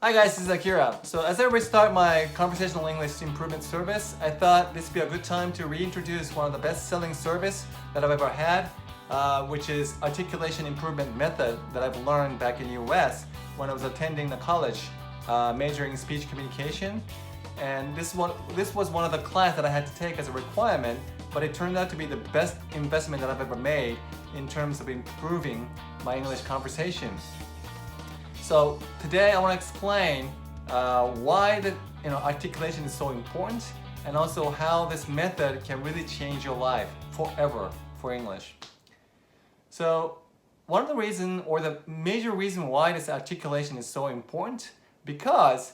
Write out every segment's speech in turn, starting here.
Hi guys, this is Akira. So as I restart my conversational English improvement service, I thought this would be a good time to reintroduce one of the best-selling service that I've ever had, which is articulation improvement method that I've learned back in the US when I was attending the college, majoring in speech communication. And this was one of the class that I had to take as a requirement, but it turned out to be the best investment that I've ever made in terms of improving my English conversation. So today I want to explain why the articulation is so important, and also how this method can really change your life forever for English. So one of the reasons, or the major reason why this articulation is so important, because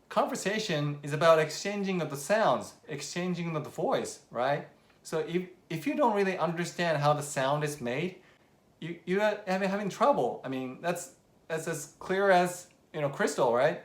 conversation is about exchanging of the sounds, exchanging of the voice, right? So if you don't really understand how the sound is made, you're having trouble. I mean, that's as clear as crystal, right?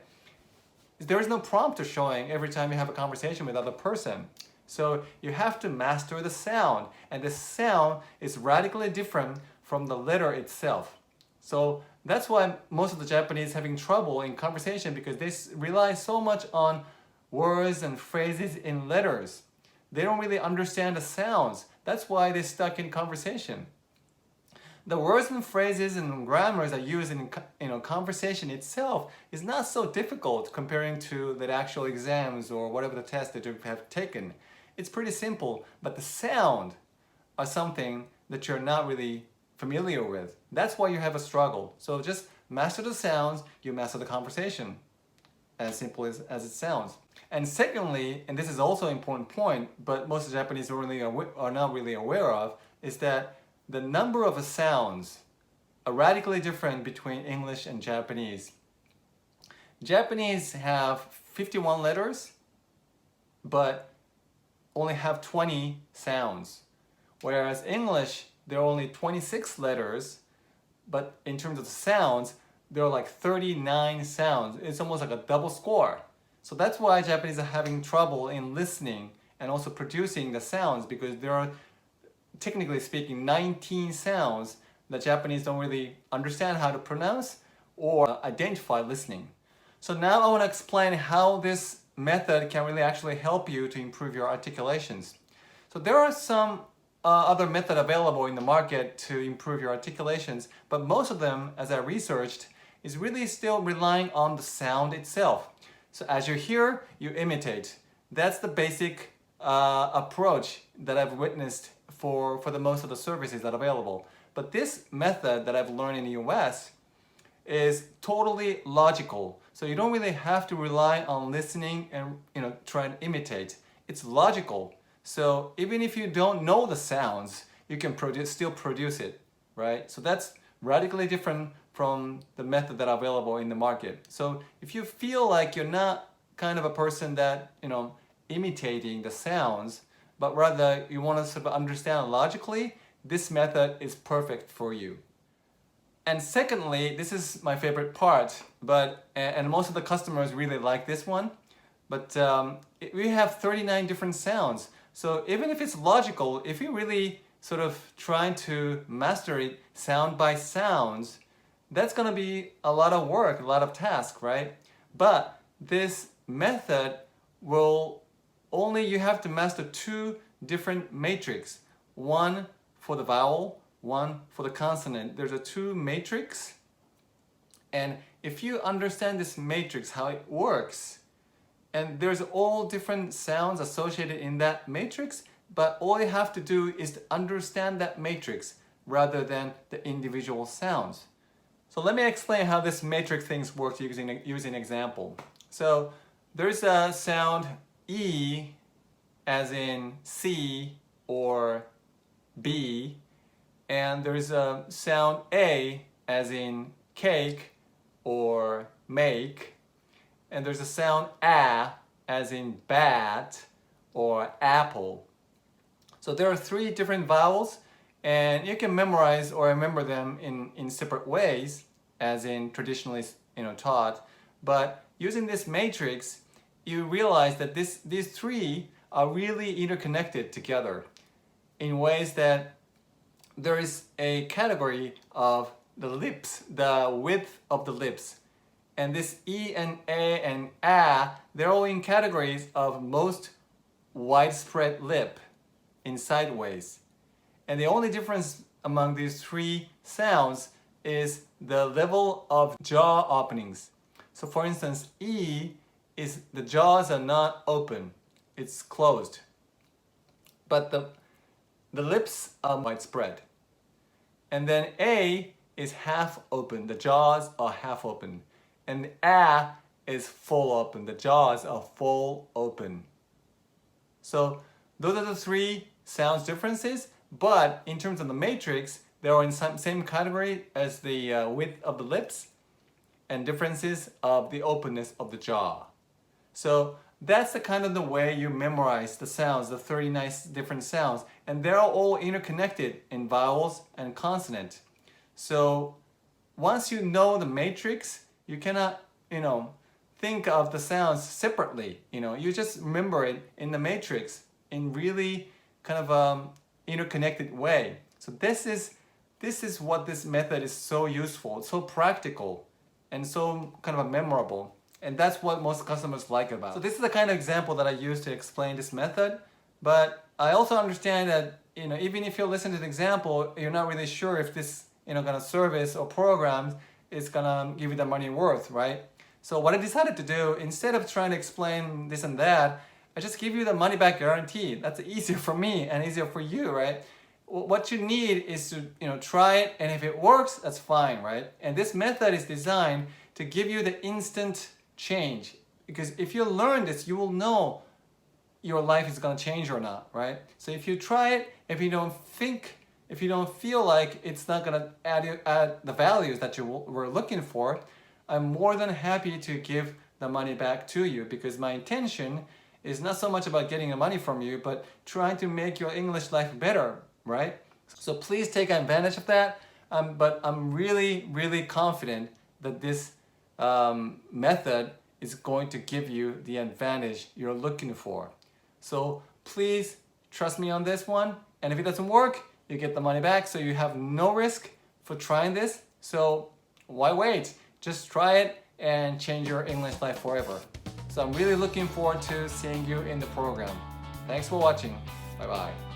There is no prompt showing every time you have a conversation with other person. So you have to master the sound, and the sound is radically different from the letter itself. So that's why most of the Japanese having trouble in conversation, because they rely so much on words and phrases in letters. They don't really understand the sounds. That's why they're stuck in conversation. The words and phrases and grammars that are used in conversation itself is not so difficult comparing to the actual exams or whatever the test that you have taken. It's pretty simple, but the sound are something that you're not really familiar with. That's why you have a struggle. So just master the sounds, you master the conversation. As simple as it sounds. And secondly, and this is also an important point, but most Japanese are not really aware of, is that the number of sounds are radically different between English and Japanese. Japanese have 51 letters, but only have 20 sounds. Whereas English, there are only 26 letters, but in terms of the sounds, there are like 39 sounds. It's almost like a double score. So that's why Japanese are having trouble in listening and also producing the sounds, because there are, technically speaking, 19 sounds that Japanese don't really understand how to pronounce or identify listening. So now I want to explain how this method can really actually help you to improve your articulations. So there are some other method available in the market to improve your articulations, but most of them, as I researched, is really still relying on the sound itself. So as you hear, you imitate. That's the basic approach that I've witnessed for the most of the services that are available. But this method that I've learned in the US is totally logical. So you don't really have to rely on listening and try and imitate. It's logical. So even if you don't know the sounds, you can still produce it, right? So that's radically different from the method that are available in the market. So if you feel like you're not kind of a person that imitating the sounds, but rather you want to sort of understand logically, this method is perfect for you. And secondly, this is my favorite part, and most of the customers really like this one, but we have 39 different sounds. So even if it's logical, if you really sort of trying to master it sound by sounds, that's going to be a lot of work, a lot of task, right? But this method will only, you have to master two different matrix. One for the vowel, one for the consonant. There's a two matrix. And if you understand this matrix, how it works, and there's all different sounds associated in that matrix, but all you have to do is to understand that matrix rather than the individual sounds. So let me explain how this matrix things works using an example. So there's a sound E as in C or B, and there's a sound A as in cake or make, and there's a sound A as in bat or apple. So there are three different vowels, and you can memorize or remember them in separate ways, as in traditionally taught. But using this matrix, you realize that these three are really interconnected together in ways that there is a category of the lips, the width of the lips. and this E and A and A, they're all in categories of most widespread lip in sideways. And the only difference among these three sounds is the level of jaw openings. So for instance, E is the jaws are not open, it's closed. But the lips are widespread. And then A is half open, the jaws are half open. And A is full open, the jaws are full open. So those are the three sounds differences, but in terms of the matrix, they are in the same category as the width of the lips and differences of the openness of the jaw. So that's the kind of the way you memorize the sounds, the 39 different sounds, and they're all interconnected in vowels and consonant. So once you know the matrix, you cannot, think of the sounds separately. You just remember it in the matrix in really kind of interconnected way. So this is what this method is so useful, so practical, and so kind of memorable. And that's what most customers like about it. So this is the kind of example that I use to explain this method. But I also understand that even if you listen to the example, you're not really sure if this kind of service or program is gonna give you the money worth, right? So what I decided to do, instead of trying to explain this and that, I just give you the money back guarantee. That's easier for me and easier for you, right? What you need is to try it, and if it works, that's fine, right? And this method is designed to give you the instant change, because if you learn this, you will know your life is going to change or not, right? So if you try it, if you don't feel like it's not going to add the values that you were looking for, I'm more than happy to give the money back to you, because my intention is not so much about getting the money from you, but trying to make your English life better, right? So please take advantage of that. But I'm really, really confident that this method is going to give you the advantage you're looking for. So please trust me on this one. And if it doesn't work, you get the money back, so you have no risk for trying this. So why wait? Just try it and change your English life forever. So I'm really looking forward to seeing you in the program. Thanks for watching. Bye-bye.